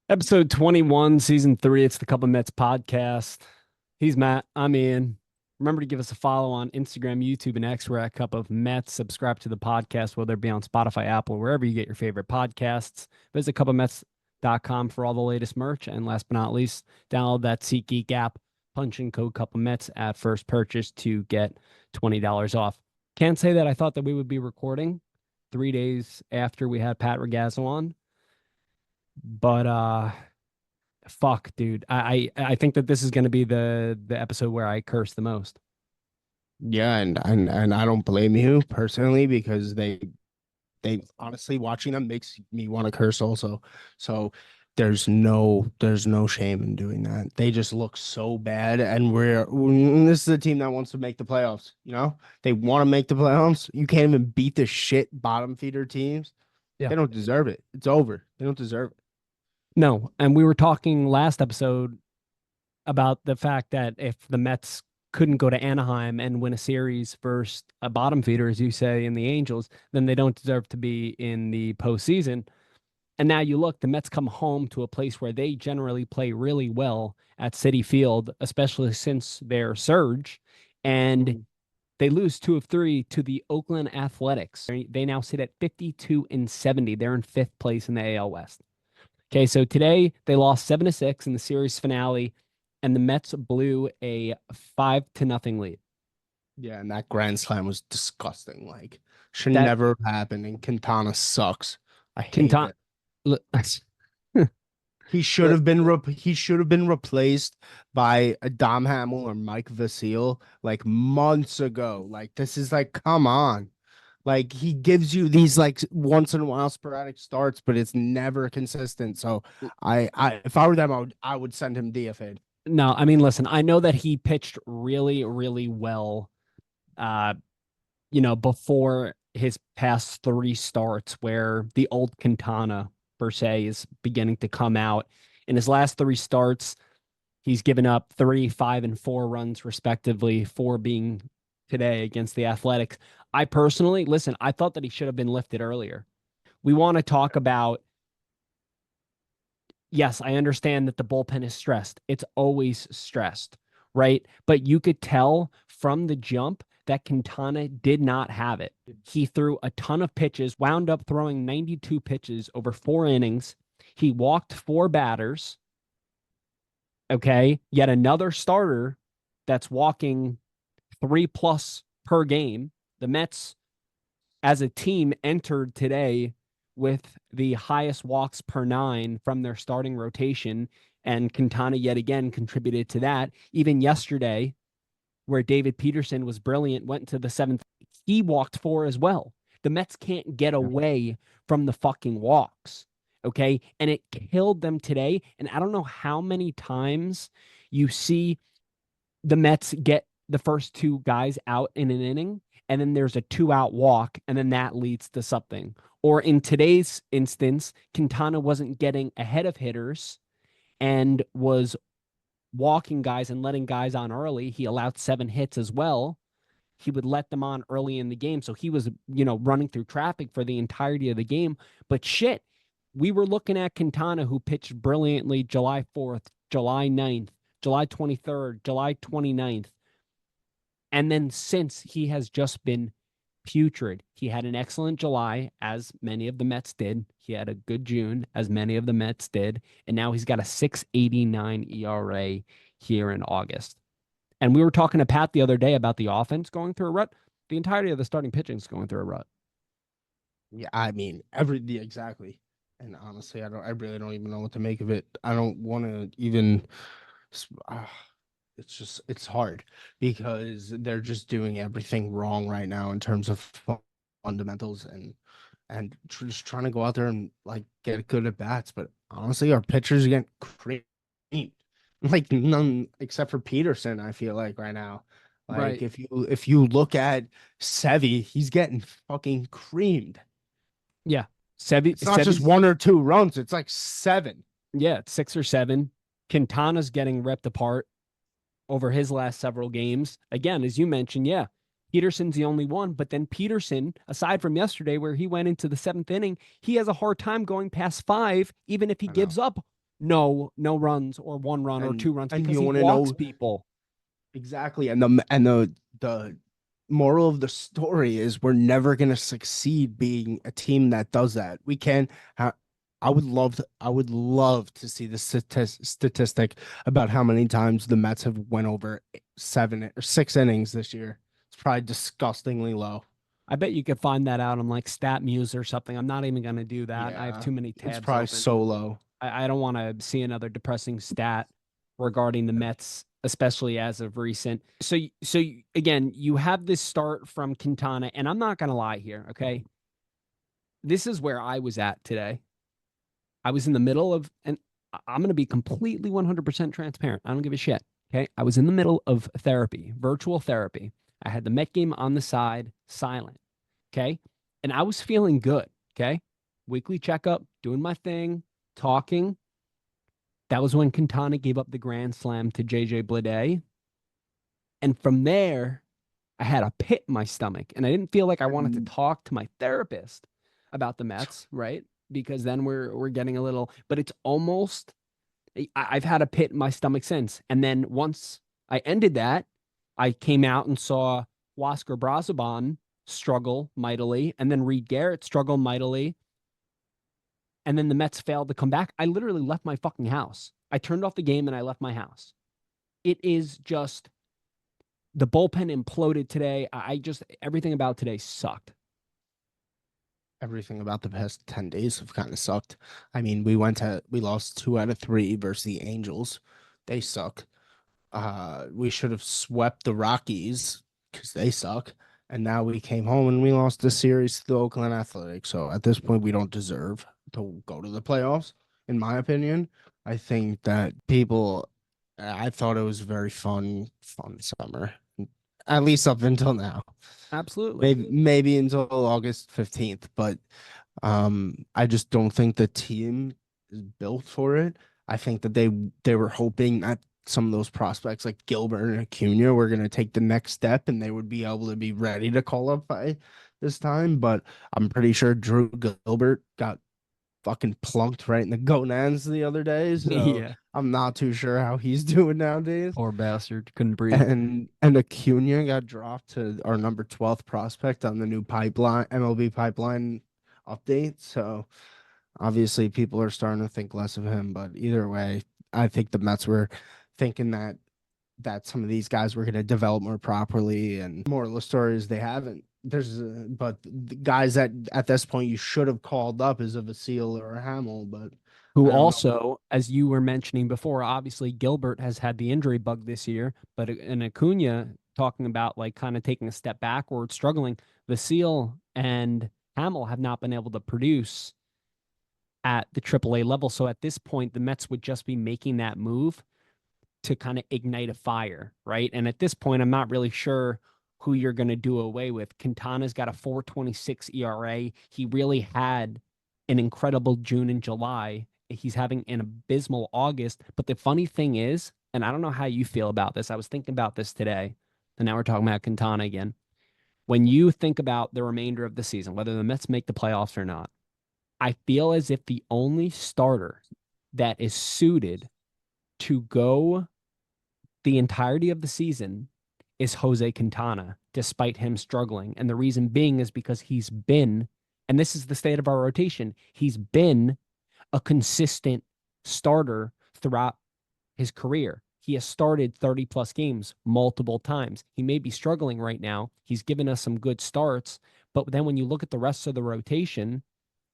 Episode 21, season 3. It's the Couple Mets podcast. He's Matt. I'm Ian. Remember to give us a follow on Instagram, YouTube, and X. We're at Cup of Mets. Subscribe to the podcast, whether it be on Spotify, Apple, wherever you get your favorite podcasts. Visit couplemets.com for all the latest merch. And last but not least, download that SeatGeek app. Punch in code Couple Mets at first purchase to get $20 off. Can't say that I thought that we would be recording 3 days after we had Pat Regazzo on. But fuck, dude. I think that this is gonna be the episode where I curse the most. Yeah, and I don't blame you personally because they honestly watching them makes me want to curse also. So there's no shame in doing that. They just look so bad, and this is a team that wants to make the playoffs. They want to make the playoffs. You can't even beat the shit bottom feeder teams. Yeah. They don't deserve it. It's over. They don't deserve it. No, and we were talking last episode about the fact that if the Mets couldn't go to Anaheim and win a series versus a bottom feeder, as you say, in the Angels, then they don't deserve to be in the postseason. And now you look, the Mets come home to a place where they generally play really well at Citi Field, especially since their surge. And they lose 2 of 3 to the Oakland Athletics. They now sit at 52-70. They're in fifth place in the AL West. Okay, so today they lost 7-6 in the series finale, and the Mets blew a 5-0 lead. Yeah, and that grand slam was disgusting. Like, should That never have happened. And Quintana sucks. I hate Quintana, it. He should have been replaced by a Dom Hamill or Mike Vasile like months ago. Like, this is like, come on. Like, he gives you these like once in a while sporadic starts, but it's never consistent. So I if I were them, I would send him DFA. no, I mean, listen, I know that he pitched really, really well, uh, before his past 3 starts where the old Quintana, per se, is beginning to come out. In his last 3 starts, he's given up 3, 5, and 4 runs, respectively, 4 being today against the Athletics. I personally, listen, I thought that he should have been lifted earlier. We want to talk about, yes, I understand that the bullpen is stressed. It's always stressed, right? But you could tell from the jump that Quintana did not have it. He threw a ton of pitches, wound up throwing 92 pitches over 4 innings. He walked 4 batters. Okay. Yet another starter that's walking 3+ per game. The Mets, as a team, entered today with the highest walks per 9 from their starting rotation. And Quintana yet again contributed to that. Even yesterday, where David Peterson was brilliant, went to the 7th. He walked 4 as well. The Mets can't get away from the fucking walks. Okay. And it killed them today. And I don't know how many times you see the Mets get the first 2 guys out in an inning, and then there's a 2-out walk, and then that leads to something. Or in today's instance, Quintana wasn't getting ahead of hitters and was walking guys and letting guys on early. He allowed 7 hits as well. He would let them on early in the game. So he was, running through traffic for the entirety of the game. But shit, we were looking at Quintana, who pitched brilliantly July 4th, July 9th, July 23rd, July 29th. And then since, he has just been putrid. He had an excellent July, as many of the Mets did. He had a good June, as many of the Mets did. And now he's got a 6.89 ERA here in August. And we were talking to Pat the other day about the offense going through a rut. The entirety of the starting pitching is going through a rut. Yeah, I mean, exactly. And honestly, I really don't even know what to make of it. I don't want to even. Uh, it's hard because they're just doing everything wrong right now in terms of fundamentals and just trying to go out there and like get good at bats. But honestly, our pitchers are getting creamed. Like none except for Peterson, I feel like right now. Like Right. if you look at Sevy, he's getting fucking creamed. Yeah. Sevy, It's not just Sevy's, 1 or 2 runs, it's like 7. yeah, 6 or 7. Quintana's getting ripped apart over his last several games. Again, as you mentioned, yeah, Peterson's the only one. But then Peterson, aside from yesterday where he went into the 7th inning, he has a hard time going past 5, even if he I know. gives up no runs or one run or two runs And because you he want to walks know people. exactly, and the moral of the story is we're never going to succeed being a team that does that. We can ha I would love to see the statistic about how many times the Mets have went over 7 or 6 innings this year. It's probably disgustingly low. I bet you could find that out on like Stat Muse or something. I'm not even going to do that. I have Yeah, too many it's tabs probably open. so low. I don't want to see another depressing stat regarding the Mets, especially as of recent. Again, you have this start from Quintana, and I'm not going to lie here. Okay. This is where I was at today. I was in the middle of, and I'm going to be completely 100% transparent. I don't give a shit. Okay. I was in the middle of therapy, virtual therapy. I had the Met game on the side, silent. Okay. And I was feeling good. Okay. Weekly checkup, doing my thing, talking. That was when Quintana gave up the grand slam to JJ Bleday. And from there, I had a pit in my stomach. And I didn't feel like I wanted to And talk to my therapist about the Mets, right? Because then we're getting a little, but it's almost I've had a pit in my stomach since. And then once I ended that, I came out and saw Wasker Brazaban struggle mightily, and then Reed Garrett struggle mightily, and then the Mets failed to come back. I literally left my fucking house. I turned off the game and I left my house. It is just the bullpen imploded today. I just everything about today sucked. everything about the past 10 days have kind of sucked. I mean, we lost 2 out of 3 versus the Angels. They suck. We should have swept the Rockies because they suck. And now we came home and we lost the series to the Oakland Athletics. So at this point, we don't deserve to go to the playoffs, in my opinion. I think that I thought it was a very fun summer, at least up until now. Absolutely. Maybe until August 15th, but I just don't think the team is built for it. I think that they were hoping that some of those prospects like Gilbert and Acuna were going to take the next step and they would be able to be ready to qualify this time. But I'm pretty sure Drew Gilbert got fucking plunked right in the gonads the other day. So Yeah. I'm not too sure how he's doing nowadays. Poor bastard. Couldn't breathe. And Acuna got dropped to our number 12th prospect on the new pipeline MLB pipeline update. So obviously people are starting to think less of him, but either way, I think the Mets were thinking that some of these guys were going to develop more properly, and moral of the story is they haven't. But the guys that at this point you should have called up is a Vasile or a Hamill, but Who I don't know. also, as you were mentioning before, obviously Gilbert has had the injury bug this year, but in Acuna talking about like kind of taking a step backward, struggling, Vasile and Hamill have not been able to produce at the AAA level. So at this point, the Mets would just be making that move to kind of ignite a fire, right? And at this point, I'm not really sure who you're going to do away with. Quintana's got a 4.26 ERA. He really had an incredible June and July. He's having an abysmal August. But the funny thing is, and I don't know how you feel about this, I was thinking about this today, and now we're talking about Quintana again. When you think about the remainder of the season, whether the Mets make the playoffs or not, I feel as if the only starter that is suited to go the entirety of the season is Jose Quintana, despite him struggling. And the reason being is because he's been, and this is the state of our rotation, he's been a consistent starter throughout his career. He has started 30 plus games multiple times. He may be struggling right now. He's given us some good starts. But then when you look at the rest of the rotation,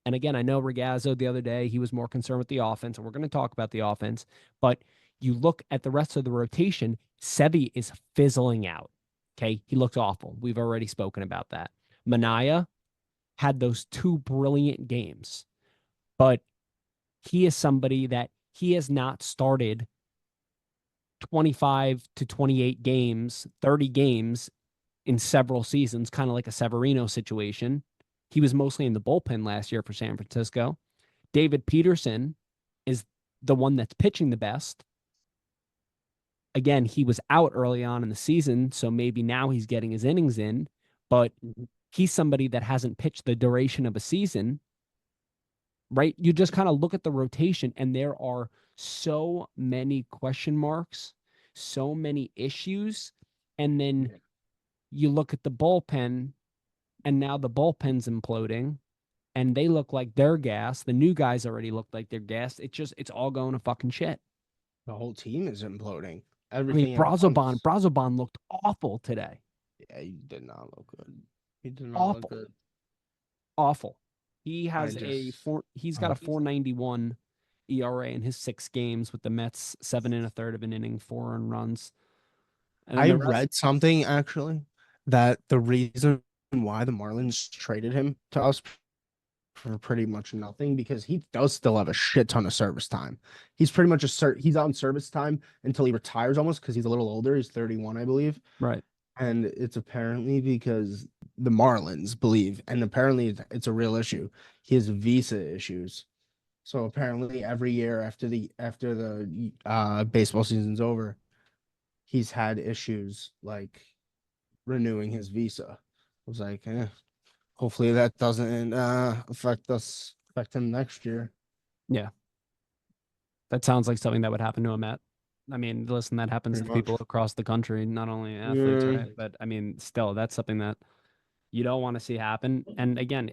and again, I know Regazzo the other day, he was more concerned with the offense, and we're going to talk about the offense. But you look at the rest of the rotation, Sevy is fizzling out. Okay. He looks awful. We've already spoken about that. Manaya had those two brilliant games, but he is somebody that he has not started 25 to 28 games, 30 games in several seasons, kind of like a Severino situation. He was mostly in the bullpen last year for San Francisco. David Peterson is the one that's pitching the best. Again, he was out early on in the season, so maybe now he's getting his innings in, but he's somebody that hasn't pitched the duration of a season. right? You just kind of look at the rotation, and there are so many question marks, so many issues. And then you look at the bullpen, and now the bullpen's imploding, and they look like they're gassed. The new guys already look like they're gassed. It's all going to fucking shit. The whole team is imploding. I mean, Everything at Brazoban, once. Brazoban looked awful today. Yeah, he did not look good. He did not look Awful, good. awful. He I has a just four. He's got a 491 ERA in his 6 games with the Mets, 7 1/3 of an inning, 4 runs, and then I the rest. read something actually that the reason why the Marlins traded him to us for pretty much nothing because he does still have a shit ton of service time. He's pretty much he's on service time until he retires almost because he's a little older. He's 31, I believe. Right. And it's apparently because the Marlins believe, and apparently it's a real issue. He has visa issues. So apparently every year after the baseball season's over, he's had issues like renewing his visa. I was like, hopefully that doesn't affect him next year. Yeah, that sounds like something that would happen to a Met. I mean, listen, that happens Pretty to much. people across the country, not only athletes, Yeah. right? But I mean, still, that's something that you don't want to see happen. And again,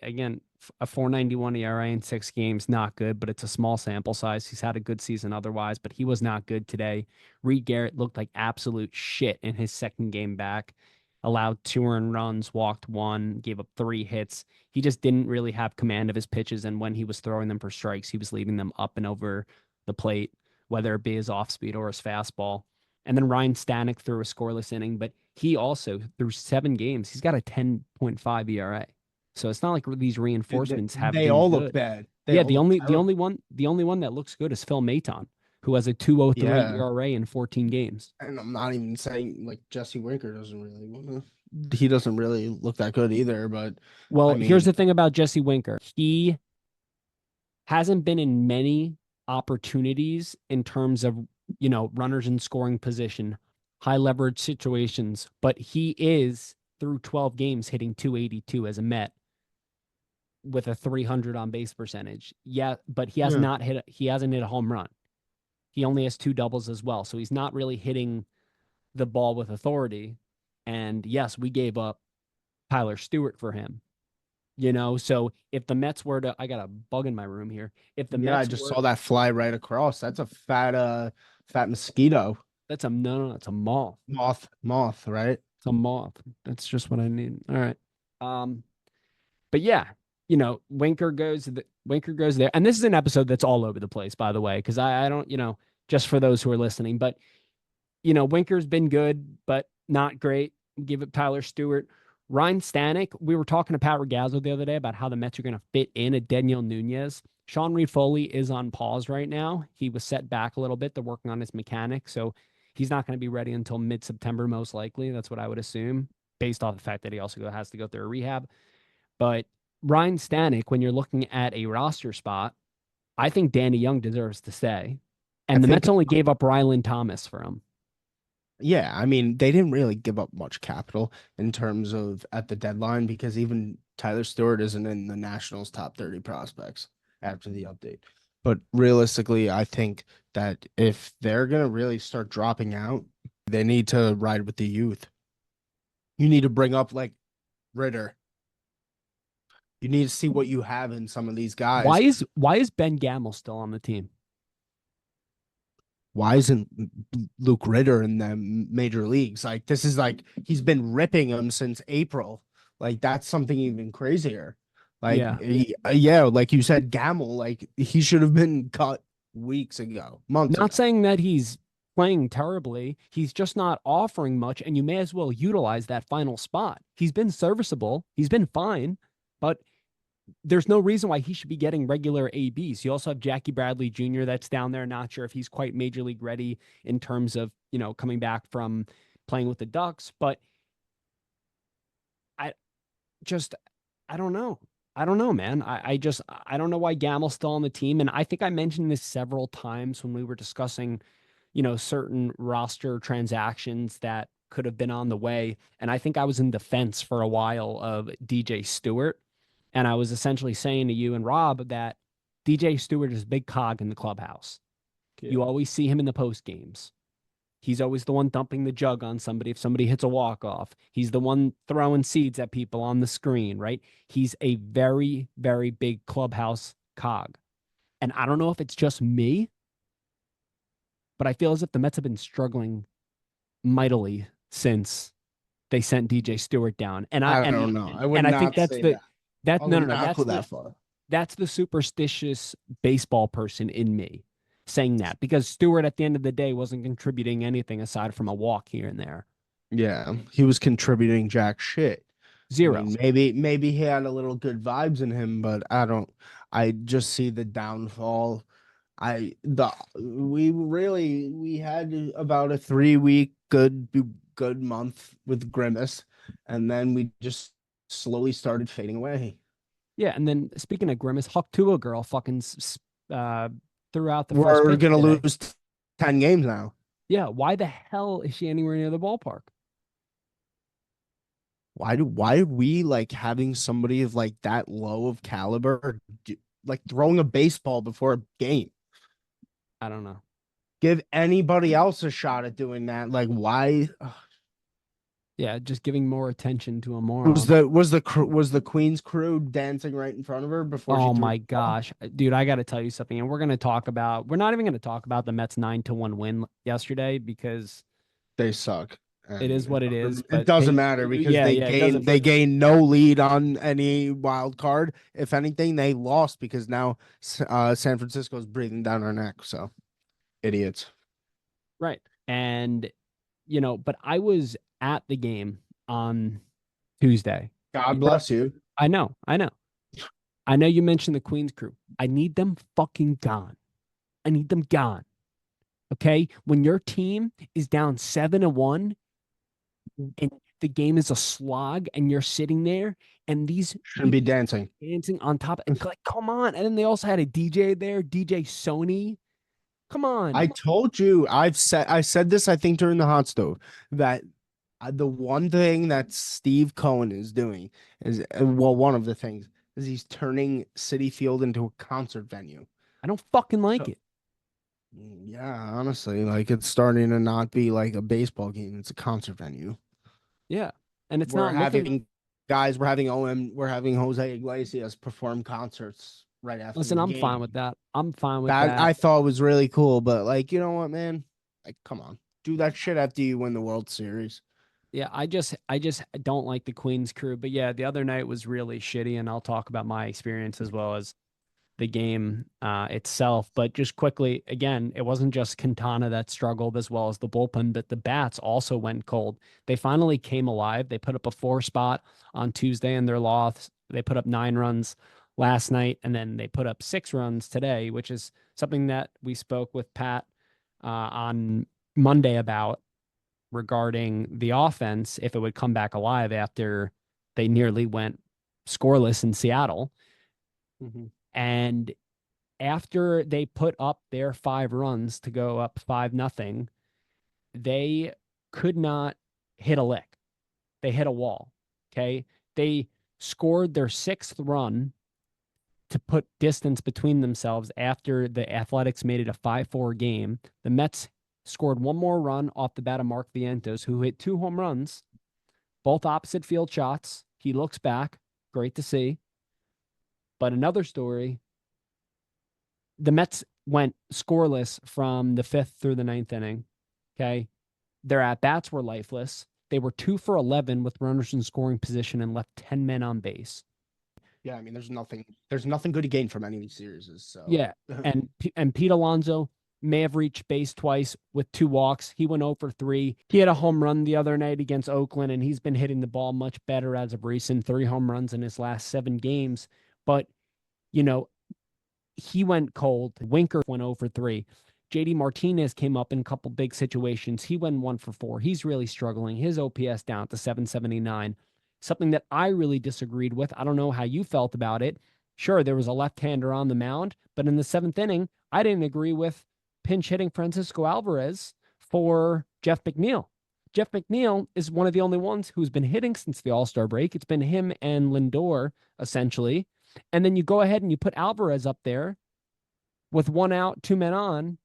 a 491 ERA in 6 games, not good, but it's a small sample size. He's had a good season otherwise, but he was not good today. Reed Garrett looked like absolute shit in his second game back. Allowed 2 earned runs, walked one, gave up 3 hits. He just didn't really have command of his pitches. And when he was throwing them for strikes, he was leaving them up and over the plate, whether it be his off speed or his fastball. And then Ryan Stanek threw a scoreless inning, but he also, through 7 games, he's got a 10.5 ERA. So it's not like these Dude, they, reinforcements have they been all look good. bad. They Yeah, all the look only the terrible. only one the only one that looks good is Phil Maton, who has a 2.03 Yeah. ERA in 14 games. And I'm not even saying like Jesse Winker doesn't really want to. He doesn't really look that good either. But I Well, here's mean, the thing about Jesse Winker. He hasn't been in many opportunities in terms of, runners in scoring position, high leverage situations, but he is through 12 games hitting 282 as a Met with a 300 on base percentage. Yeah, but yeah, he hasn't hit a home run. He only has 2 doubles as well. So he's not really hitting the ball with authority. And yes, we gave up Tyler Stewart for him. So if the Mets were to, I got a bug in my room here. If the yeah, I Mets just were, saw that fly right across. That's a fat mosquito. that's a no, no, no, it's a moth. Moth, right? It's a moth. That's just what I need. All right. Um, but yeah, Winker goes there, and this is an episode that's all over the place, by the way, because I don't, just for those who are listening, but Winker's been good, but not great. Give it Tyler Stewart. Ryan Stanek, we were talking to Pat Regazzo the other day about how the Mets are going to fit in a Daniel Nunez. Sean Reed Foley is on pause right now. He was set back a little bit. They're working on his mechanic. So he's not going to be ready until mid-September, most likely. That's what I would assume, based off the fact that he also has to go through a rehab. But Ryan Stanek, when you're looking at a roster spot, I think Danny Young deserves to stay. I And the think Mets only gave up Rylan Thomas for him. Yeah, I mean, they didn't really give up much capital in terms of at the deadline because even Tyler Stewart isn't in the Nationals top 30 prospects after the update. But realistically, I think that if they're going to really start dropping out, they need to ride with the youth. You need to bring up like Ritter. You need to see what you have in some of these Why guys. is why is Ben Gamel still on the team? Why isn't Luke Ritter in the major leagues? Like this is like he's been ripping them since April. Like that's something even crazier. Like Yeah. yeah, like you said, Gamble, like he should have been cut weeks ago, months Not ago. saying that he's playing terribly. He's just not offering much, and you may as well utilize that final spot. He's been serviceable. He's been fine, but there's no reason why he should be getting regular ABs. You also have Jackie Bradley Jr. that's down there. Not sure if he's quite major league ready in terms of, coming back from playing with the Ducks, but I just I don't know. I don't know, man. I don't know why Gamel's still on the team. And I think I mentioned this several times when we were discussing, certain roster transactions that could have been on the way. And I think I was in defense for a while of DJ Stewart. And I was essentially saying to you and Rob that DJ Stewart is a big cog in the clubhouse. You always see him in the post games. He's always the one dumping the jug on somebody if somebody hits a walk-off. He's the one throwing seeds at people on the screen, right? He's a very, very big clubhouse cog. And I don't know if it's just me, but I feel as if the Mets have been struggling mightily since they sent DJ Stewart down. And I don't know. I would I think not that's say the that. I no, would no, no. not go that far. That's the superstitious baseball person in me saying that, because Stewart at the end of the day wasn't contributing anything aside from a walk here and there. Yeah, he was contributing jack shit. Zero. I mean, maybe he had a little good vibes in him, but I just see the downfall. We had about a 3 week good month with Grimace, and then we just slowly started fading away. Yeah, and then speaking of Grimace, Huck to a girl fucking threw out the first We're pitch gonna today. lose 10 games now. Yeah, why the hell is she anywhere near the ballpark? Why are we like having somebody of like that low of caliber like throwing a baseball before a game? I don't know. Give anybody else a shot at doing that. Like why? Yeah, just giving more attention to a moron. Was the Queen's crew dancing right in front of her before she Oh threw my the ball? gosh, dude, I got to tell you something, and we're not even going to talk about the Mets 9-1 win yesterday because They suck. it is And what it is. it But doesn't matter because yeah, it doesn't. they gained no lead on any wild card. If anything, they lost because now San Francisco is breathing down our neck. So idiots. Right. And, but I was at the game on Tuesday. God bless you. I know. I know you mentioned the Queens crew. I need them fucking gone. I need them gone. Okay? When your team is down 7-1 and the game is a slog and you're sitting there and these Shouldn't be dancing on top, and like, come on. And then they also had a DJ there, DJ Sony. Come on. I told you, I said this, I think, during the hot stove, that the one thing that Steve Cohen is doing is, well, one of the things is he's turning Citi Field into a concert venue. I don't fucking like it. Yeah, honestly, like it's starting to not be like a baseball game; it's a concert venue. Yeah, and it's We're not having guys. We're having We're having Jose Iglesias perform concerts right after. Listen, the I'm game. fine with that. I'm fine with that. I thought was really cool, but like, you know what, man? Like, come on, do that shit after you win the World Series. Yeah, I just don't like the Queens crew. But yeah, the other night was really shitty, and I'll talk about my experience as well as the game itself. But just quickly, again, it wasn't just Quintana that struggled as well as the bullpen, but the bats also went cold. They finally came alive. They put up a 4 spot on Tuesday in their loss. They put up 9 runs last night, and then they put up 6 runs today, which is something that we spoke with Pat on Monday about regarding the offense, if it would come back alive after they nearly went scoreless in Seattle. Mm-hmm. And after they put up their 5 runs to go up 5-0, they could not hit a lick. They hit a wall. Okay. They scored their 6th run to put distance between themselves after the Athletics made it a 5-4 game. The Mets scored 1 more run off the bat of Mark Vientos, who hit 2 home runs, both opposite field shots. He looks back. Great to see. But another story, the Mets went scoreless from the 5th through the 9th inning. Okay. Their at-bats were lifeless. They were 2 for 11 with runners in scoring position and left 10 men on base. Yeah, I mean, there's nothing good to gain from any of these series. So yeah, and Pete Alonso may have reached base twice with 2 walks. He went 0 for 3. He had a home run the other night against Oakland, and he's been hitting the ball much better as of recent. 3 home runs in his last 7 games. But, he went cold. Winker went 0 for 3. JD Martinez came up in a couple big situations. He went 1 for 4. He's really struggling. His OPS down to 779. Something that I really disagreed with. I don't know how you felt about it. Sure, there was a left-hander on the mound, but in the 7th inning, I didn't agree with pinch hitting Francisco Alvarez for Jeff McNeil. Jeff McNeil is one of the only ones who's been hitting since the All-Star break. It's been him and Lindor, essentially. And then you go ahead and you put Alvarez up there, with 1 out, 2 men on,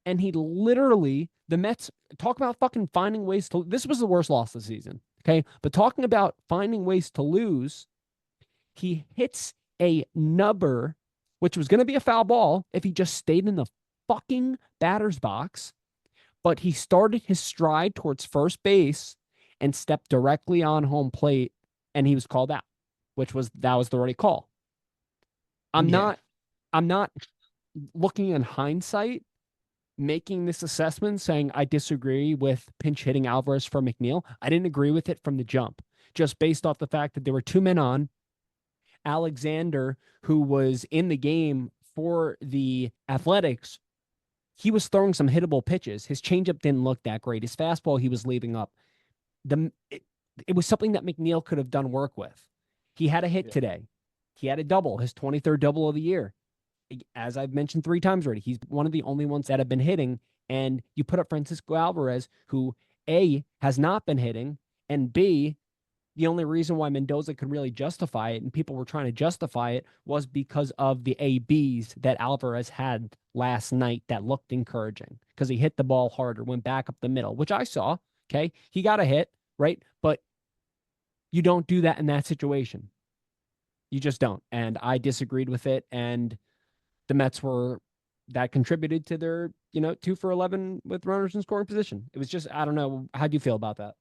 and he literally, the Mets, talk about fucking finding ways to, this was the worst loss of the season. Okay. But talking about finding ways to lose, he hits a nubber, which was going to be a foul ball if he just stayed in the fucking batter's box. But he started his stride towards first base and stepped directly on home plate, and he was called out, that was the right call. I'm Yeah. not, I'm not looking in hindsight making this assessment saying I disagree with pinch hitting Alvarez for McNeil. I didn't agree with it from the jump, just based off the fact that there were 2 men on. Alexander, who was in the game for the Athletics, he was throwing some hittable pitches. His changeup didn't look that great. His fastball, he was leaving up. It was something that McNeil could have done work with. He had a hit today. He had a double, his 23rd double of the year. As I've mentioned 3 times already, he's one of the only ones that have been hitting. And you put up Francisco Alvarez, who A, has not been hitting, and B, the only reason why Mendoza could really justify it and people were trying to justify it was because of the ABs that Alvarez had last night that looked encouraging because he hit the ball harder, went back up the middle, which I saw. Okay. He got a hit, right? But you don't do that in that situation. You just don't. And I disagreed with it. And the Mets were that contributed to their, 2 for 11 with runners in scoring position. It was just, I don't know. How do you feel about that?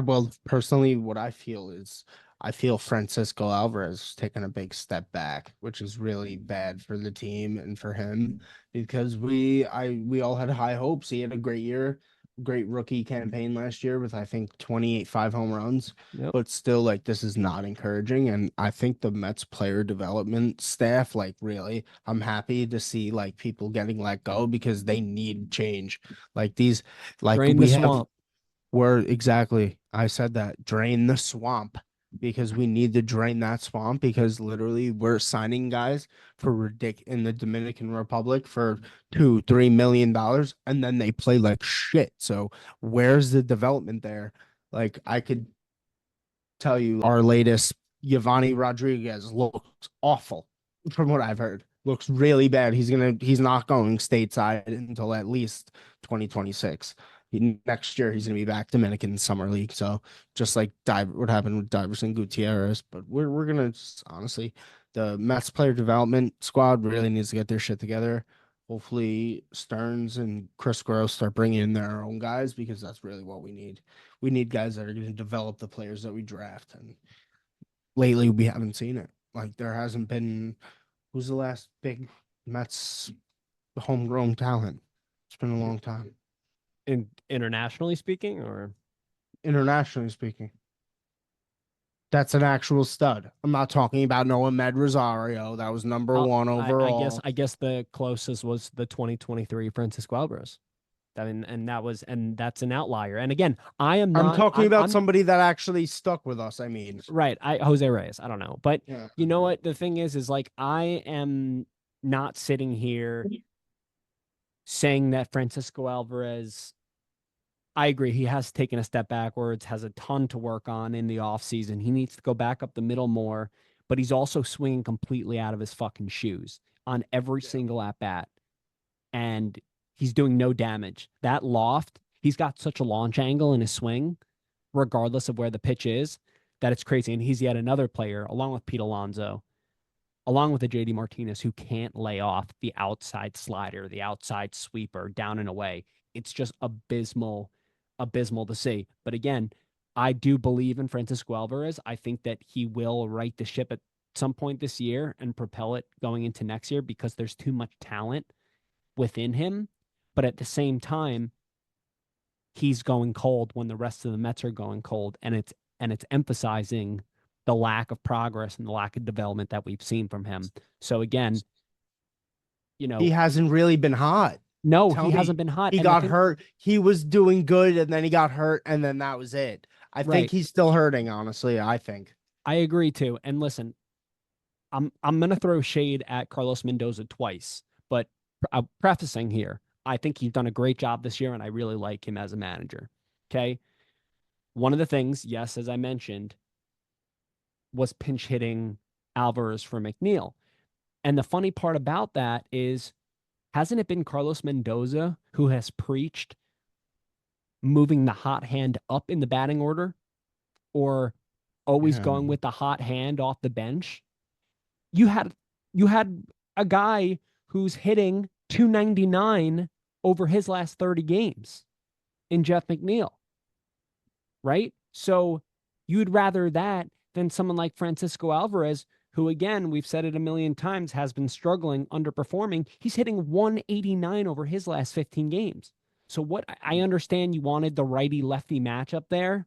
Well, personally, what I feel is I feel Francisco Alvarez is taking a big step back, which is really bad for the team and for him because we all had high hopes. He had a great year, great rookie campaign last year with I think 28 5 home runs, Yep. but still like this is not encouraging. And I think the Mets player development staff, like really, I'm happy to see like people getting let go because they need change. Like these, like Drain the we have swamp. where exactly I said that drain the swamp because we need to drain that swamp because literally we're signing guys for in the Dominican Republic for $2-3 million and then they play like shit. So where's the development there? Like I could tell you our latest Giovanni Rodriguez looks awful from what I've heard. Looks really bad. He's not going stateside until at least 2026. Next year he's gonna be back Dominican Summer League. So just like what happened with Diverson Gutierrez, but we're gonna just, honestly, the Mets player development squad really needs to get their shit together. Hopefully Stearns and Chris Gross start bringing in their own guys because that's really what we need. We need guys that are going to develop the players that we draft. And lately, we haven't seen it. Like there hasn't been. Who's the last big Mets homegrown talent? It's been a long time. Internationally speaking, or Internationally speaking, that's an actual stud. I'm not talking about Noah Med Rosario. That was number one overall. I guess the closest was the 2023 Francisco Alvarez. I mean, and that's an outlier. And again, I am I'm not. talking about I'm somebody that actually stuck with us. I mean, right. Jose Reyes. I don't know, but yeah. you know what? The thing is like I am not sitting here saying that Francisco Alvarez. I agree. He has taken a step backwards, has a ton to work on in the offseason. He needs to go back up the middle more, but he's also swinging completely out of his fucking shoes on every single at bat. And he's doing no damage. That loft, he's got such a launch angle in his swing, regardless of where the pitch is, that it's crazy. And he's yet another player, along with Pete Alonso, along with the JD Martinez, who can't lay off the outside slider, the outside sweeper down and away. It's just abysmal to see. But again, I do believe in Francisco Alvarez. I think that he will right the ship at some point this year and propel it going into next year because there's too much talent within him. But at the same time, he's going cold when the rest of the Mets are going cold. And it's emphasizing the lack of progress and the lack of development that we've seen from him. So again, He hasn't really been hot. no, Tell he me, hasn't been hot. he And the got thing, hurt. He was doing good, and then he got hurt, and then that was it. I think right. he's still hurting, honestly. I think. I agree too. And listen, I'm gonna throw shade at Carlos Mendoza twice, but I'm prefacing here. I think he's done a great job this year, and I really like him as a manager. Okay. One of the things, yes, as I mentioned, was pinch hitting Alvarez for McNeil. And the funny part about that is, hasn't it been Carlos Mendoza who has preached moving the hot hand up in the batting order, or always Yeah. going with the hot hand off the bench? You had you had a guy who's hitting 299 over his last 30 games in Jeff McNeil, right? So you'd rather that than someone like Francisco Alvarez, who, again, we've said it a million times, has been struggling, underperforming. He's hitting 189 over his last 15 games. So what I understand, you wanted the righty lefty matchup there,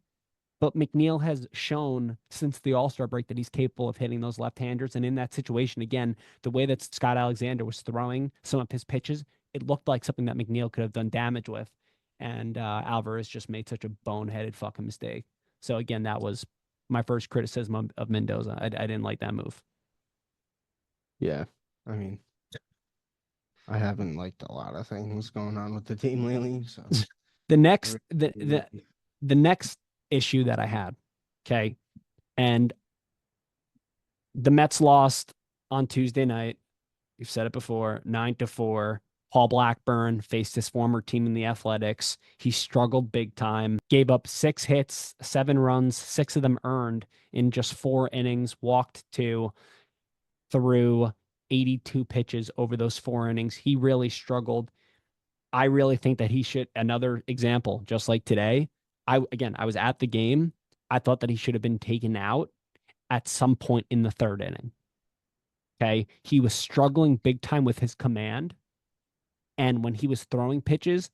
but McNeil has shown since the All-Star break that he's capable of hitting those left-handers. And in that situation, again, the way that Scott Alexander was throwing some of his pitches, it looked like something that McNeil could have done damage with. And Alvarez just made such a boneheaded fucking mistake. So again, that was my first criticism of Mendoza. I didn't like that move. Yeah. I mean, I haven't liked a lot of things going on with the team lately. So The next the next issue that I had, okay, and the Mets lost on Tuesday night. We've said it before, 9-4. Paul Blackburn faced his former team in the Athletics. He struggled big time, gave up 6 hits, 7 runs, 6 of them earned in just 4 innings, walked 2, threw 82 pitches over those 4 innings. He really struggled. I really think that he should, another example, just like today. I was at the game. I thought that he should have been taken out at some point in the 3rd inning. Okay. He was struggling big time with his command. And when he was throwing pitches,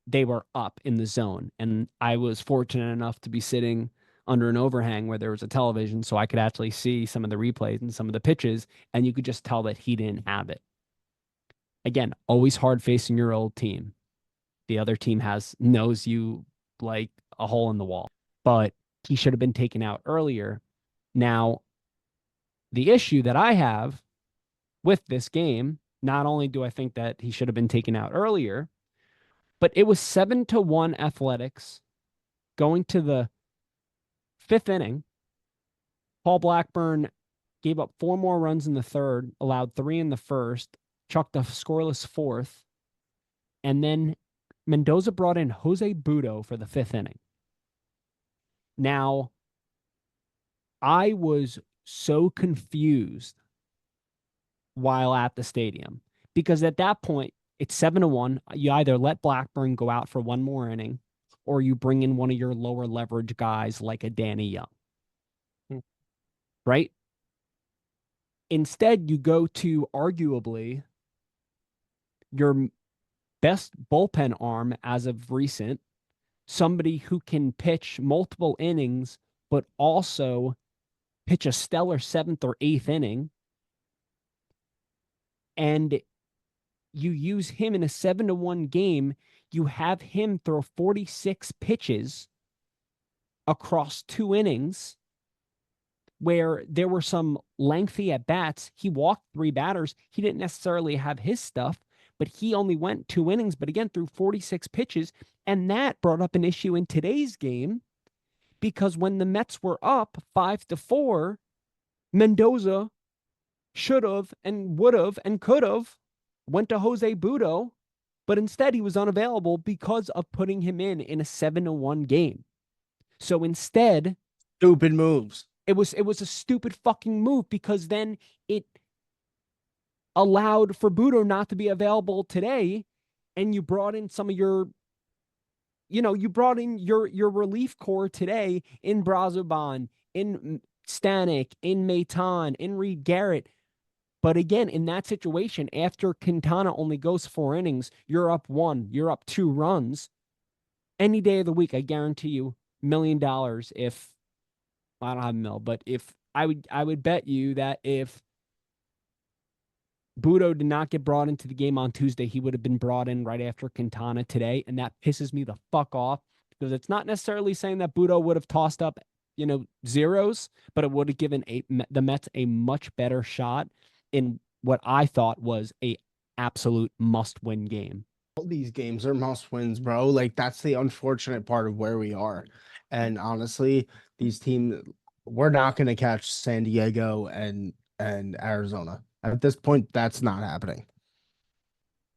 they were up in the zone. And I was fortunate enough to be sitting under an overhang where there was a television, so I could actually see some of the replays and some of the pitches. And you could just tell that he didn't have it. Again, always hard facing your old team. The other team knows you like a hole in the wall, but he should have been taken out earlier. Now, the issue that I have with this game, not only do I think that he should have been taken out earlier, but it was 7-1 Athletics going to the 5th inning. Paul Blackburn gave up 4 more runs in the 3rd, allowed 3 in the 1st, chucked a scoreless 4th, and then Mendoza brought in Jose Budo for the 5th inning. Now, I was so confused while at the stadium because at that point, it's 7-1. You either let Blackburn go out for 1 more inning or you bring in one of your lower leverage guys like a Danny Young, right? Instead, you go to arguably your best bullpen arm as of recent, somebody who can pitch multiple innings, but also pitch a stellar 7th or 8th inning. And you use him in a 7-1 game. You have him throw 46 pitches across 2 innings where there were some lengthy at bats. He walked 3 batters. He didn't necessarily have his stuff, but he only went 2 innings, but again, threw 46 pitches. And that brought up an issue in today's game because when the Mets were up 5-4, Mendoza should have and would have and could have went to Jose Budo, but instead he was unavailable because of putting him in a 7-1 game. So instead, stupid moves. It was a stupid fucking move because then it allowed for Budo not to be available today, and you brought in some of your, you brought in your relief core today in Brazoban, in Stanek, in Maitan, in Reed Garrett. But again, in that situation, after Quintana only goes 4 innings, you're up 1, you're up 2 runs. Any day of the week, I guarantee you $1 million if I don't have a mill, but if I would bet you that if Budo did not get brought into the game on Tuesday, he would have been brought in right after Quintana today. And that pisses me the fuck off because it's not necessarily saying that Budo would have tossed up, zeros, but it would have given the Mets a much better shot in what I thought was a absolute must-win game. All these games are must wins, bro. Like that's the unfortunate part of where we are. And honestly, these teams, we're not going to catch San Diego and Arizona. At this point, that's not happening.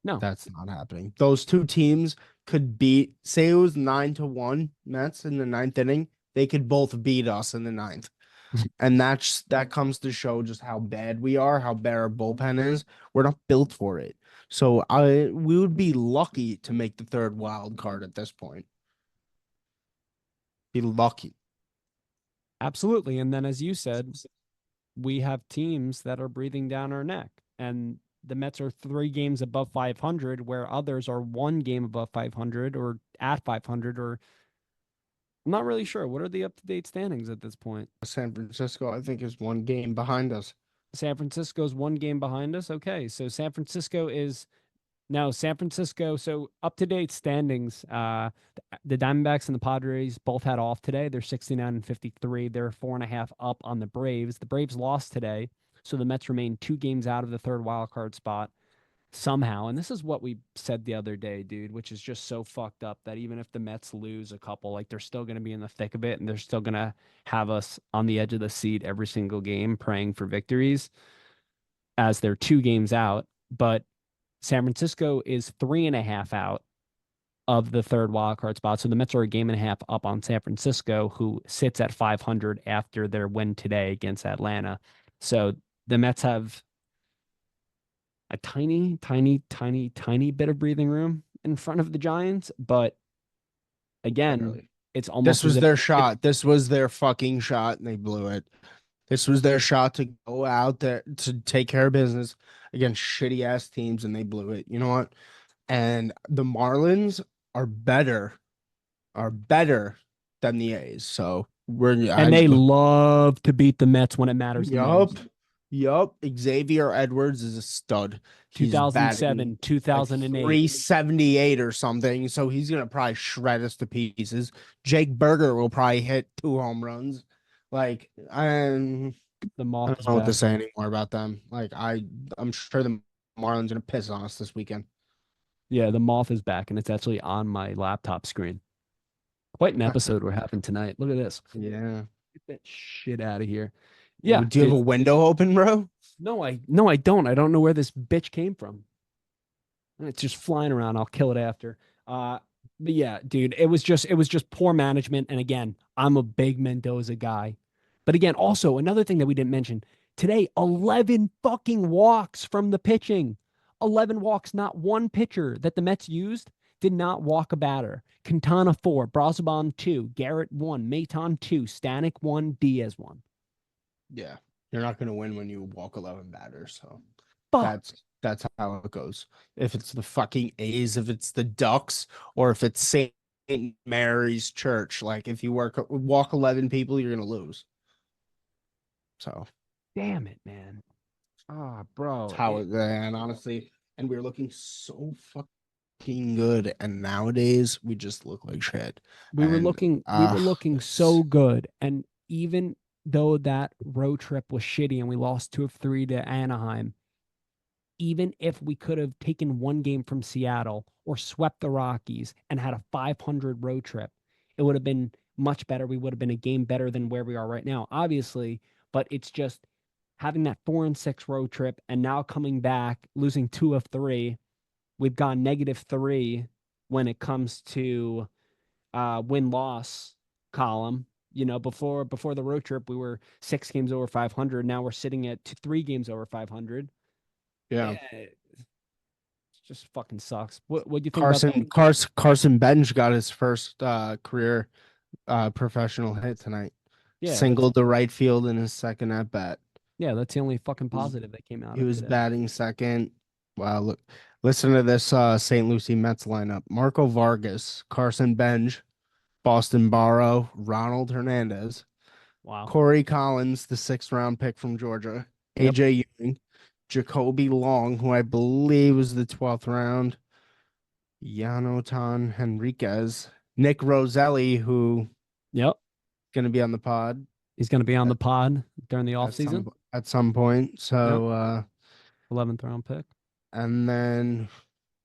No, That's not happening. Those two teams could beat, say it was 9-1 Mets in the ninth inning. They could both beat us in the ninth. And that comes to show just how bad we are, how bad our bullpen is. We're not built for it. So we would be lucky to make the third wild card at this point. Be lucky. absolutely. And then, as you said, we have teams that are breathing down our neck. And the Mets are 3 games above 500, where others are 1 game above 500 or at 500, or I'm not really sure. What are the up to date standings at this point? San Francisco, I think, is 1 game behind us. San Francisco's 1 game behind us. Okay. So San Francisco is now San Francisco. So up to date standings. The Diamondbacks and the Padres both had off today. They're 69 and 53. They're 4.5 up on the Braves. The Braves lost today. So the Mets remain 2 games out of the third wild card spot somehow. And this is what we said the other day, dude, which is just so fucked up that even if the Mets lose a couple, like they're still going to be in the thick of it and they're still going to have us on the edge of the seat every single game praying for victories as they're 2 games out. But San Francisco is 3.5 out of the third wild card spot. So the Mets are a game and a half up on San Francisco, who sits at 500 after their win today against Atlanta. So the Mets have a tiny, tiny, tiny, tiny bit of breathing room in front of the Giants. But again, Barely. it's This almost as was if their shot. This was their fucking shot, and they blew it. This was their shot to go out there to take care of business against shitty ass teams, and they blew it. You know what? And the Marlins are better than the A's. So and they love to beat the Mets when it matters the yup, most. yup. Xavier Edwards is a stud. He's batting 2007, like 2008. 378 or something. So he's gonna probably shred us to pieces. Jake Berger will probably hit 2 home runs. Like The I Moth don't is know what to back. say anymore about them. Like I'm sure the Marlins gonna piss on us this weekend. Yeah, the Moth is back, and it's actually on my laptop screen. Quite an episode we're having tonight. Look at this. Yeah. Get that shit out of here. Yeah, Do you have dude. a window open, bro? No, I don't. I don't know where this bitch came from. It's just flying around. I'll kill it after. But yeah, dude, it was just poor management. And again, I'm a big Mendoza guy. But again, also another thing that we didn't mention today, 11 fucking walks from the pitching. 11 walks, not one pitcher that the Mets used did not walk a batter. Quintana 4, Brazoban 2, Garrett 1, Maton 2, Stanek 1, Diaz 1. Yeah. You're not gonna win when you walk 11 batters, so Fuck. that's how it goes. If it's the fucking A's, if it's the Ducks, or if it's St. Mary's Church, like if you walk 11 people, you're gonna lose. So Damn it, man. Ah, bro. that's how it, and honestly, and we are looking so fucking good, and nowadays we just look like shit. And We were looking it's so good. And even though that road trip was shitty and we lost 2 of 3 to Anaheim, even if we could have taken 1 game from Seattle or swept the Rockies and had a 500 road trip, it would have been much better. We would have been a game better than where we are right now, obviously. But it's just having that 4-6 road trip and now coming back, losing 2 of 3. We've gone -3 when it comes to win loss column. Before the road trip, we were 6 games over 500. Now we're sitting at 3 games over 500. yeah. Yeah, it just fucking sucks. What do you think about that? Carson Bench got his first career professional hit tonight. Yeah, that's Singled the right field in his second at bat. yeah, that's the only fucking He was positive that came out he of was today. batting second. Wow, look, listen to this St. Lucie Mets lineup. Marco Vargas, Carson Bench, Boston Barrow, Ronald Hernandez, Wow. Corey Collins, the sixth round pick from Georgia, Yep. AJ Ewing, Jacoby Long, who I believe was the 12th round, Yanotan Henriquez, Nick Roselli, who Yep. gonna be on the pod He's going to be on the at, pod during the offseason. at some point. Yep. So 11th round pick. and then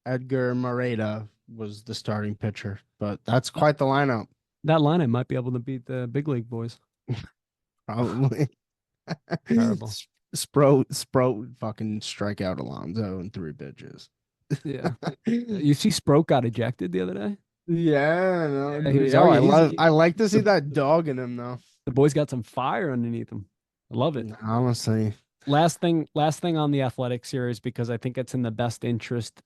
Edgar Moreta was the starting pitcher, but that's That, quite the lineup, that lineup might be able to beat the big league boys. probably. Terrible. Sprout would fucking strike out Alonso in 3 pitches. Yeah. You see Sproke got ejected the other day? Yeah, no, Yeah, he was yo, he's I like to see the, that dog in him though. the boy's got some fire underneath him. I love it. Honestly, Last thing on the athletic series, because I think it's in the best interest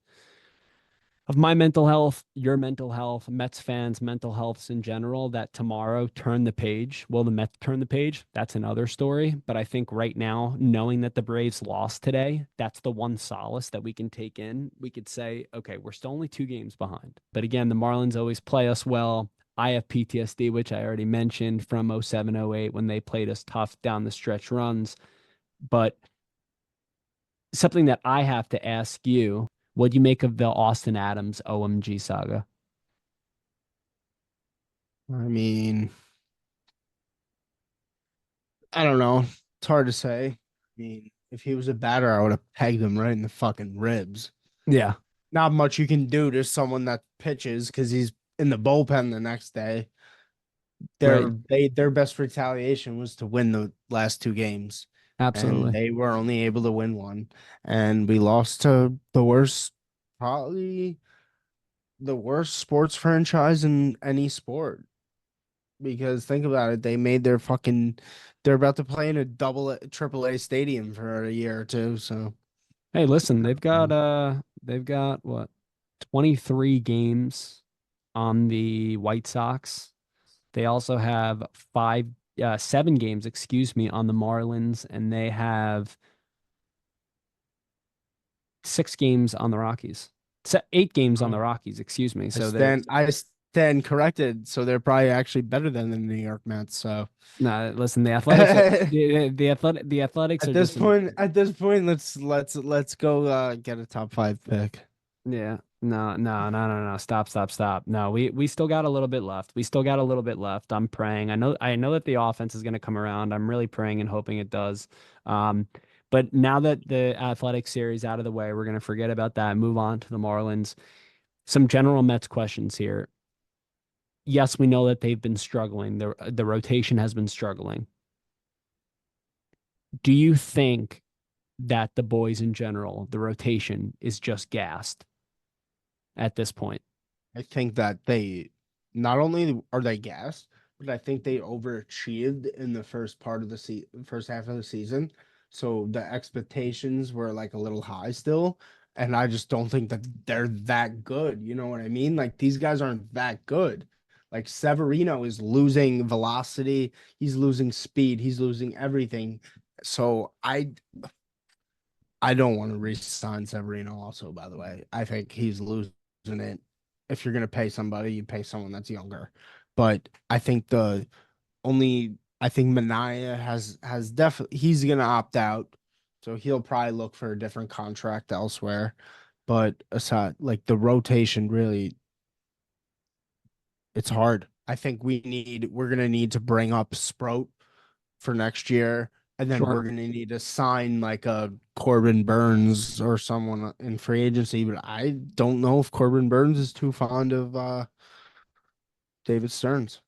of my mental health, your mental health, Mets fans' mental healths in general, that tomorrow turn the page. Will the Mets turn the page? That's another story. But I think right now, knowing that the Braves lost today, that's the one solace that we can take in. We could say, okay, we're still only 2 games behind. But again, the Marlins always play us well. I have PTSD, which I already mentioned from 07, 08 when they played us tough down the stretch runs. But something that I have to ask you, what do you make of the Austin Adams OMG saga? I mean, I don't know. It's hard to say. I mean, if he was a batter, I would have pegged him right in the fucking ribs. Yeah, Not much you can do to someone that pitches because he's in the bullpen the next day. right. Their best retaliation was to win the last 2 games, and Absolutely. they were only able to win one, and we lost to probably the worst sports franchise in any sport. Because think about it, they're about to play in a triple A stadium for a year or two. So Hey, listen, they've got what, 23 games on the White Sox. They also have 7 games, excuse me, on the Marlins, and they have 6 games on the Rockies. 8 games on the Rockies, excuse me. So they're I stand corrected. So they're probably actually better than the New York Mets. So no, listen, the Athletics are at the Athletics are just an this point, let's go get a top 5 pick. Yeah. No, no, no, no, no. Stop, stop, stop. No, we still got a little bit left. We still got a little bit left. I'm praying. I know that the offense is going to come around. I'm really praying and hoping it does. Um, but now that the athletic series out of the way, we're going to forget about that, move on to the Marlins. Some general Mets questions here. Yes, we know that they've been struggling. The rotation has been struggling. Do you think that the boys in general, the rotation is just gassed at this point? I think that they not only are they gassed, but I think they overachieved in the first half of the season. So the expectations were like a little high still, and I just don't think that they're that good. You know what I mean? Like these guys aren't that good. Like Severino is losing velocity, he's losing speed, he's losing everything. So I don't want to re-sign Severino also, by the way. I think he's losing it. If you're gonna pay somebody, you pay someone that's younger. But I think Mania has definitely he's gonna opt out. So he'll probably look for a different contract elsewhere. But aside like the rotation really it's hard. I think we're gonna need to bring up Sprout for next year, and then Sure. we're gonna need to sign like a Corbin Burns or someone in free agency. But I don't know if Corbin Burns is too fond of David Stearns.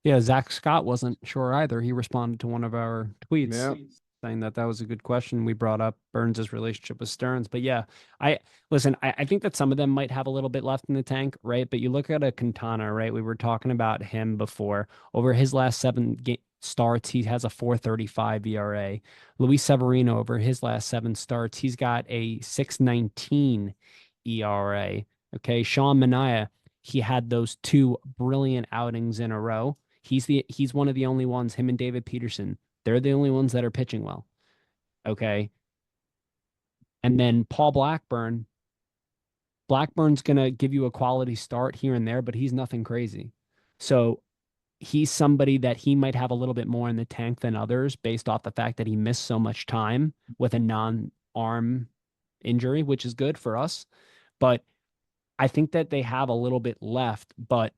Yeah, Zach Scott wasn't sure either. He responded to one of our tweets Yeah, saying that that was a good question. We brought up Burns's relationship with Stearns, but yeah, I listen. I think that some of them might have a little bit left in the tank, right? But you look at a Quintana, right? We were talking about him before. Over his last 7 starts, he has a 4.35 ERA. Luis Severino, over his last 7 starts, he's got a 6.19 ERA. Okay, Sean Manaea, he had those 2 brilliant outings in a row. He's one of the only ones, him and David Peterson. They're the only ones that are pitching well. Okay. And then Paul Blackburn. Blackburn's gonna give you a quality start here and there, but he's nothing crazy. So he's somebody that he might have a little bit more in the tank than others based off the fact that he missed so much time with a non-arm injury, which is good for us. But I think that they have a little bit left, but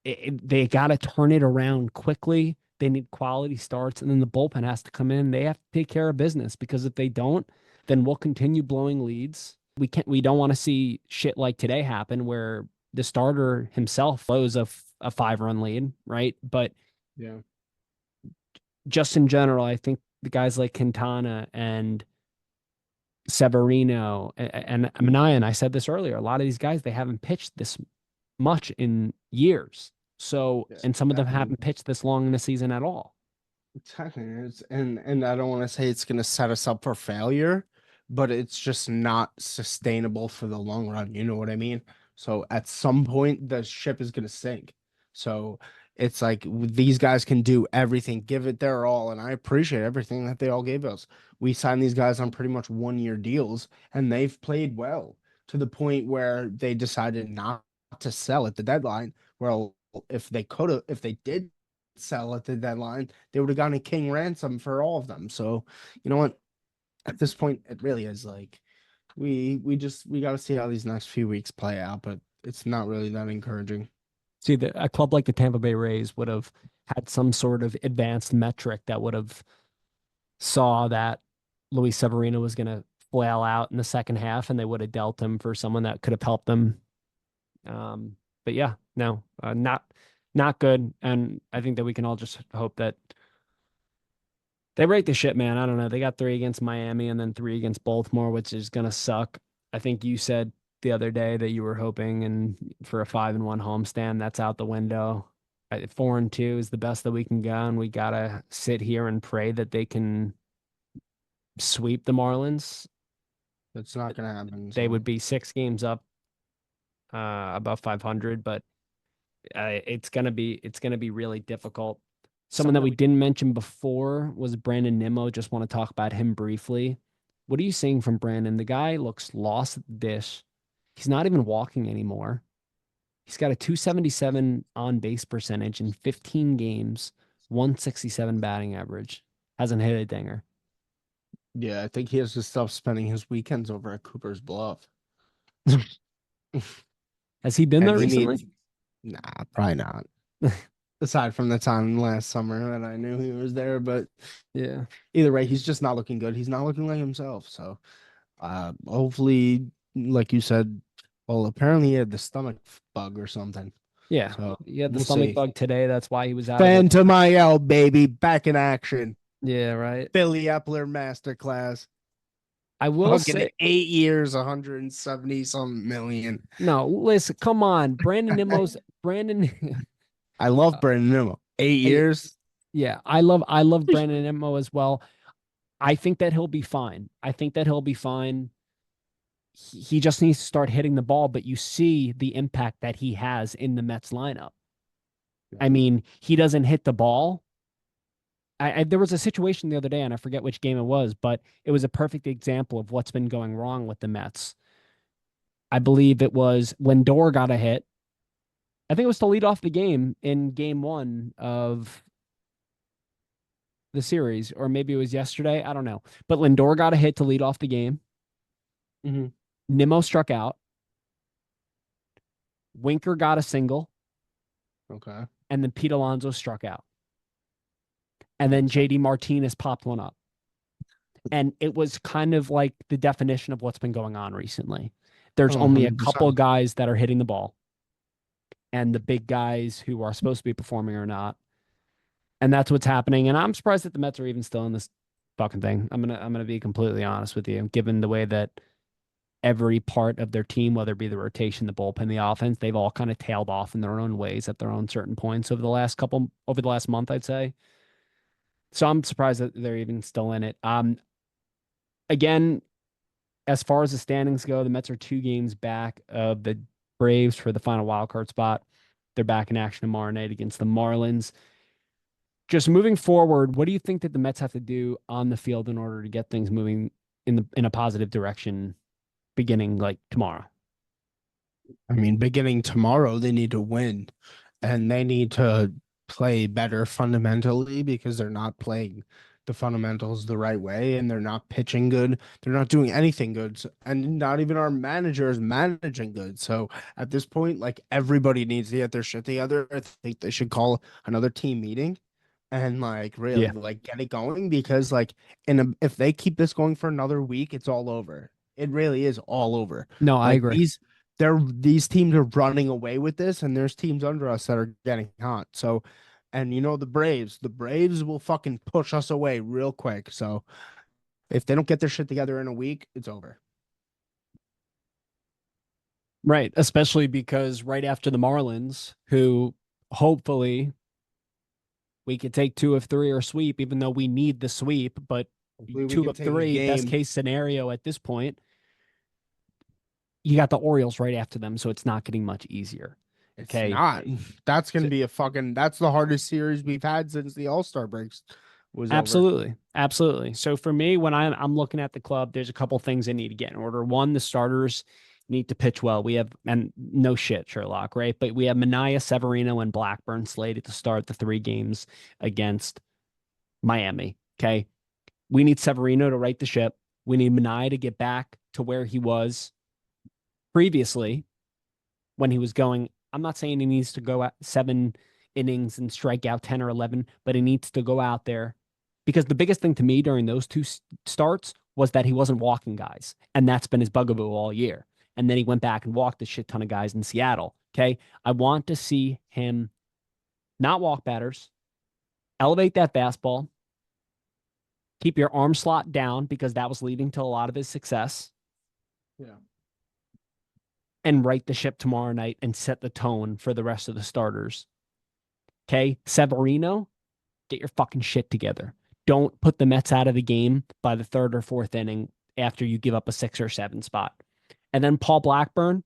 they got to turn it around quickly. They need quality starts, and then the bullpen has to come in. They have to take care of business because if they don't, then we'll continue blowing leads. We don't want to see shit like today happen where the starter himself blows a 5-run lead, right? But yeah. just in general, I think the guys like Quintana and Severino and Manayan. I said this earlier. A lot of these guys, they haven't pitched this much in years. So, Yeah, and some of them exactly. haven't pitched this long in the season at all. Exactly. And I don't want to say it's gonna set us up for failure, but it's just not sustainable for the long run. You know what I mean? So at some point the ship is gonna sink. So it's like these guys can do everything, give it their all, and I appreciate everything that they all gave us. We signed these guys on pretty much 1 year deals, and they've played well to the point where they decided not to sell at the deadline. Well, if they did sell at the deadline, they would have gotten a king ransom for all of them. So, you know what? At this point, it really is like we got to see how these next few weeks play out, but it's not really that encouraging. See, a club like the Tampa Bay Rays would have had some sort of advanced metric that would have saw that Luis Severino was going to flail out in the second half, and they would have dealt him for someone that could have helped them. But yeah, no, not good. And I think that we can all just hope that they rate the shit, man. I don't know. They got 3 against Miami and then 3 against Baltimore, which is gonna suck. I think you said the other day that you were hoping and for a 5-1 homestand. That's out the window. 4-2 is the best that we can go, and we gotta sit here and pray that they can sweep the Marlins. It's not gonna happen. They So would be 6 games up, above 500, but it's gonna be really difficult. Someone that we didn't mention before was Brandon Nimmo. Just want to talk about him briefly. What are you seeing from Brandon? The guy looks lost at the dish. He's not even walking anymore. He's got a 277 on base percentage in 15 games, 167 batting average. Hasn't hit a dinger. yeah, I think he has to stop spending his weekends over at Cooper's Bluff. Has he been And there he recently? needs, nah, probably not. Aside from the time last summer that I knew he was there, but Yeah. either way, he's just not looking good. He's not looking like himself. So hopefully, like you said, well, apparently he had the stomach bug or something. Yeah. So He had the we'll stomach see. bug today. That's why he was out of the. Phantom IL, baby, back in action. Yeah, right. Billy Epler masterclass. I will Fucking say, 8 years, 170 some million. no, listen, come on. Brandon Nimmo's Brandon. I love Brandon Nimmo. 8 years. Yeah, I love Brandon Nimmo as well. I think that he'll be fine. I think that he'll be fine. He just needs to start hitting the ball, but you see the impact that he has in the Mets lineup. I mean, he doesn't hit the ball. There was a situation the other day, and I forget which game it was, but it was a perfect example of what's been going wrong with the Mets. I believe it was Lindor got a hit. I think it was to lead off the game in game 1 of the series, or maybe it was yesterday. I don't know. But Lindor got a hit to lead off the game. Mhm. Nimmo struck out. Winker got a single, Okay. and then Pete Alonso struck out. And then Makes sense. JD Martinez popped one up. And it was kind of like the definition of what's been going on recently. There's Oh, only a couple of 100%. guys that are hitting the ball, and the big guys who are supposed to be performing are not. And that's what's happening. And I'm surprised that the Mets are even still in this fucking thing. I'm gonna be completely honest with you, given the way that every part of their team, whether it be the rotation, the bullpen, the offense, they've all kind of tailed off in their own ways at their own certain points over the last month, I'd say. So I'm surprised that they're even still in it. Again, as far as the standings go, the Mets are 2 games back of the Braves for the final wild card spot. They're back in action tomorrow night against the Marlins. Just moving forward, what do you think that the Mets have to do on the field in order to get things moving in a positive direction beginning like tomorrow? I mean, beginning tomorrow, they need to win and they need to play better fundamentally because they're not playing the fundamentals the right way and they're not pitching good. They're not doing anything good. And not even our manager is managing good. So at this point, like everybody needs to get their shit together. I think they should call another team meeting and like really Yeah. like get it going because like if they keep this going for another week, it's all over. It really is all over. No, I Like agree. these teams are running away with this, and there's teams under us that are getting hot. So And the Braves will fucking push us away real quick. So if they don't get their shit together in a week, it's over. Right. Especially because right after the Marlins, who hopefully we could take two of three or sweep, even though we need the sweep, but Hopefully we two can of take a three, best game. case scenario at this point. You got the Orioles right after them, so it's not getting much easier. It's Okay. not. That's gonna So be that's the hardest series we've had since the All-Star breaks was over. absolutely. Absolutely. So for me, when I'm looking at the club, there's a couple things I need to get in order. One, the starters need to pitch well. We have, and no shit, Sherlock, right? But we have Mania, Severino, and Blackburn slated to start the three games against Miami. Okay. We need Severino to right the ship. We need Mania to get back to where he was previously when he was going. I'm not saying he needs to go out 7 innings and strike out 10 or 11, but he needs to go out there because the biggest thing to me during those two starts was that he wasn't walking guys. And that's been his bugaboo all year. And then he went back and walked a shit ton of guys in Seattle. Okay. I want to see him not walk batters, elevate that fastball, keep your arm slot down because that was leading to a lot of his success, Yeah. and right the ship tomorrow night and set the tone for the rest of the starters. Okay. Severino, get your fucking shit together. Don't put the Mets out of the game by the third or fourth inning after you give up a 6 or 7 spot. And then Paul Blackburn,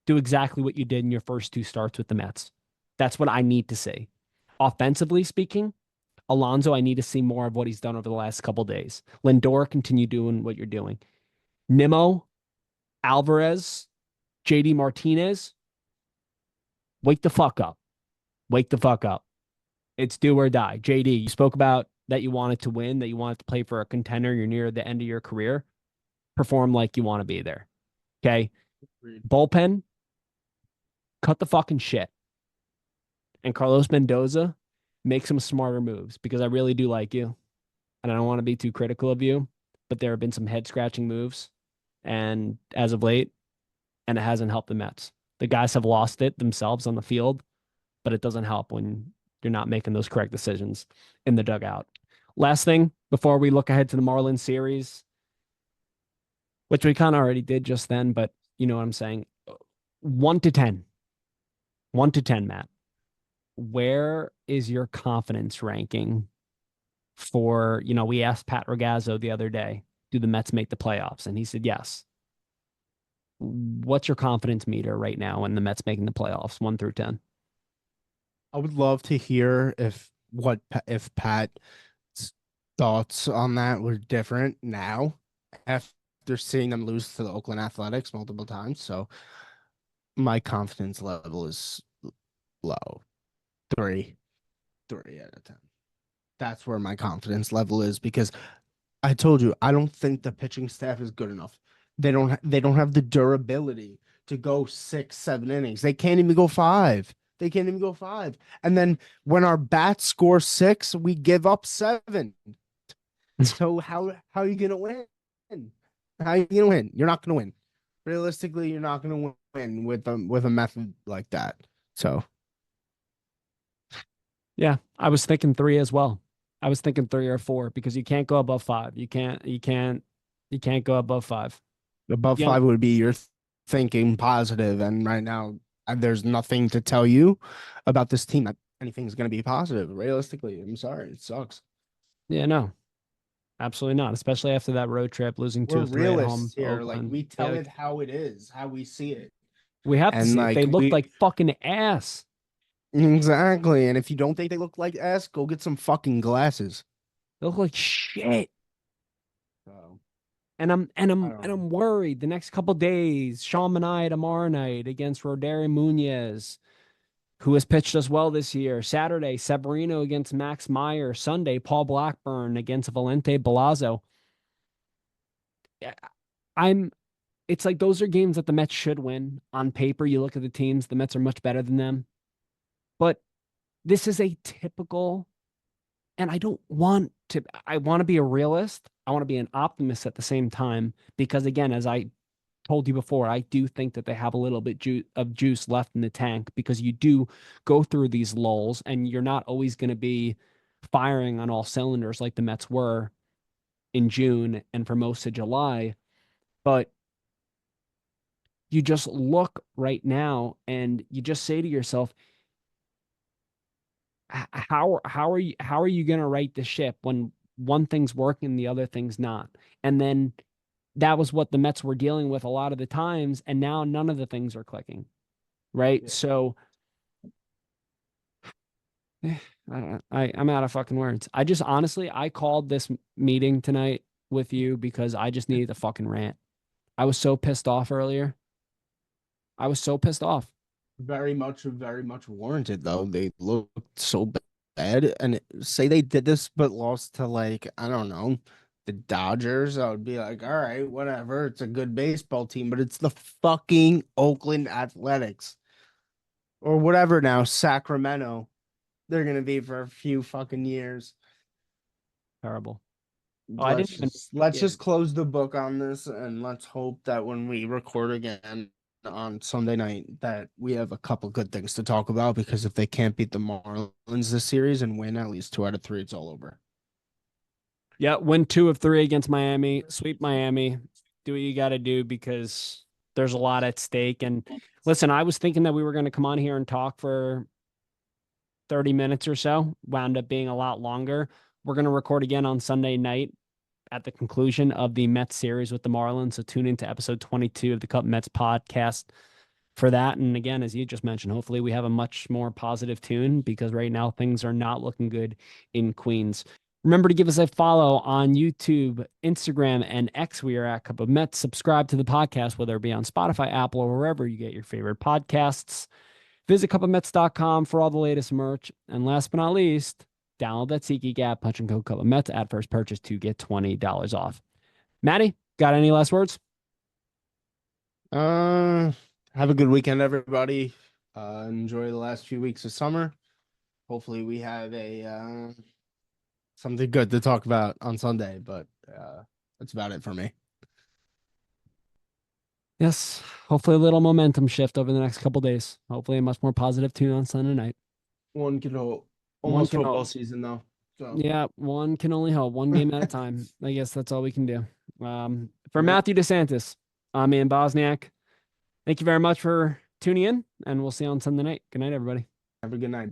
do exactly what you did in your first two starts with the Mets. That's what I need to see. Offensively speaking, Alonso, I need to see more of what he's done over the last couple days. Lindor, continue doing what you're doing. Nimmo, Alvarez, JD Martinez, wake the fuck up. Wake the fuck up. It's do or die. JD, you spoke about that you wanted to win, that you wanted to play for a contender. You're near the end of your career. Perform like you want to be there. Okay. Agreed. Bullpen, cut the fucking shit. And Carlos Mendoza, make some smarter moves because I really do like you. And I don't want to be too critical of you, but there have been some head scratching moves. And as of late, and it hasn't helped the Mets. The guys have lost it themselves on the field, but it doesn't help when you're not making those correct decisions in the dugout. Last thing before we look ahead to the Marlins series, which we kind of already did just then, but you know what I'm saying. 1 to 10. 1 to 10, Matt. Where is your confidence ranking for, we asked Pat Ragazzo the other day, do the Mets make the playoffs? And he said yes. What's your confidence meter right now in the Mets making the playoffs, 1 through 10? I would love to hear if Pat's thoughts on that were different now after seeing them lose to the Oakland Athletics multiple times. So my confidence level is low. 3, 3 out of 10. That's where my confidence level is because I told you I don't think the pitching staff is good enough. They don't have the durability to go 6, 7 innings. They can't even go 5. They can't even go 5. And then when our bats score 6, we give up 7. So how are you gonna win? How are you gonna win? You're not gonna win. Realistically, you're not gonna win with a method like that. So Yeah, I was thinking 3 as well. I was thinking 3 or 4 because you can't go above 5. You can't go above 5. above Yeah. 5 would be your thinking positive, and right now there's nothing to tell you about this team that anything's gonna be positive. Realistically, I'm sorry, it sucks. Yeah, no, absolutely not. Especially after that road trip, losing two We're of three at home realists to here. Like Oakland. we tell Yeah, it how it is, how we see it. we have to And see it. They like looked like fucking ass. exactly. And if you don't think they look like ass, go get some fucking glasses. They look like shit. So And I'm and I I'm don't and know. I'm worried. The next couple days, Sean Manaea tomorrow night against Rodari Munoz, who has pitched us well this year. Saturday, Severino against Max Meyer. Sunday, Paul Blackburn against Valente Balazzo. Yeah, I'm. It's like those are games that the Mets should win. On paper, you look at the teams, the Mets are much better than them. But this is a typical, and I want to be a realist. I want to be an optimist at the same time because again, as I told you before, I do think that they have a little bit of juice left in the tank because you do go through these lulls and you're not always going to be firing on all cylinders like the Mets were in June and for most of July. But you just look right now and you just say to yourself, how are you going to right the ship when one thing's working, the other thing's not? And then that was what the Mets were dealing with a lot of the times, and now none of the things are clicking, right? Yeah. So I'm out of fucking words. I just honestly, I called this meeting tonight with you because I just needed a fucking rant. I was so pissed off earlier. I was so pissed off. Very much warranted though. They looked so bad, and say they did this but lost to like I don't know the Dodgers. I would be like, all right, whatever. It's a good baseball team, but it's the fucking Oakland Athletics or whatever now Sacramento. They're gonna be for a few fucking years. Terrible. Oh, I didn't even. Let's Yeah. just close the book on this, and let's hope that when we record again on Sunday night that we have a couple good things to talk about, because if they can't beat the Marlins this series and win at least 2 out of 3, it's all over. Yeah, win 2 of 3 against Miami, sweep Miami, do what you got to do because there's a lot at stake. And listen, I was thinking that we were going to come on here and talk for 30 minutes or so, wound up being a lot longer. We're going to record again on Sunday night at the conclusion of the Mets series with the Marlins. So tune into episode 22 of the Cup Mets podcast for that. And again, as you just mentioned, hopefully we have a much more positive tune because right now things are not looking good in Queens. Remember to give us a follow on YouTube, Instagram, and X. We are at Cup of Mets. Subscribe to the podcast, whether it be on Spotify, Apple, or wherever you get your favorite podcasts. Visit cupofmets.com for all the latest merch. And last but not least, download that SeatGeek app, punch and code Cup of Mets at first purchase to get $20 off. Maddie, got any last words? Have a good weekend, everybody. Enjoy the last few weeks of summer. Hopefully we have a something good to talk about on Sunday, but that's about it for me. Yes, hopefully a little momentum shift over the next couple days. Hopefully a much more positive tune on Sunday night. One can hope. One Almost can football hope. season though. So Yeah, one can only hope. One game at a time. I guess that's all we can do. For yeah. Matthew DeSantis, I'm Ian Bosniak. Thank you very much for tuning in, and we'll see you on Sunday night. Good night, everybody. Have a good night.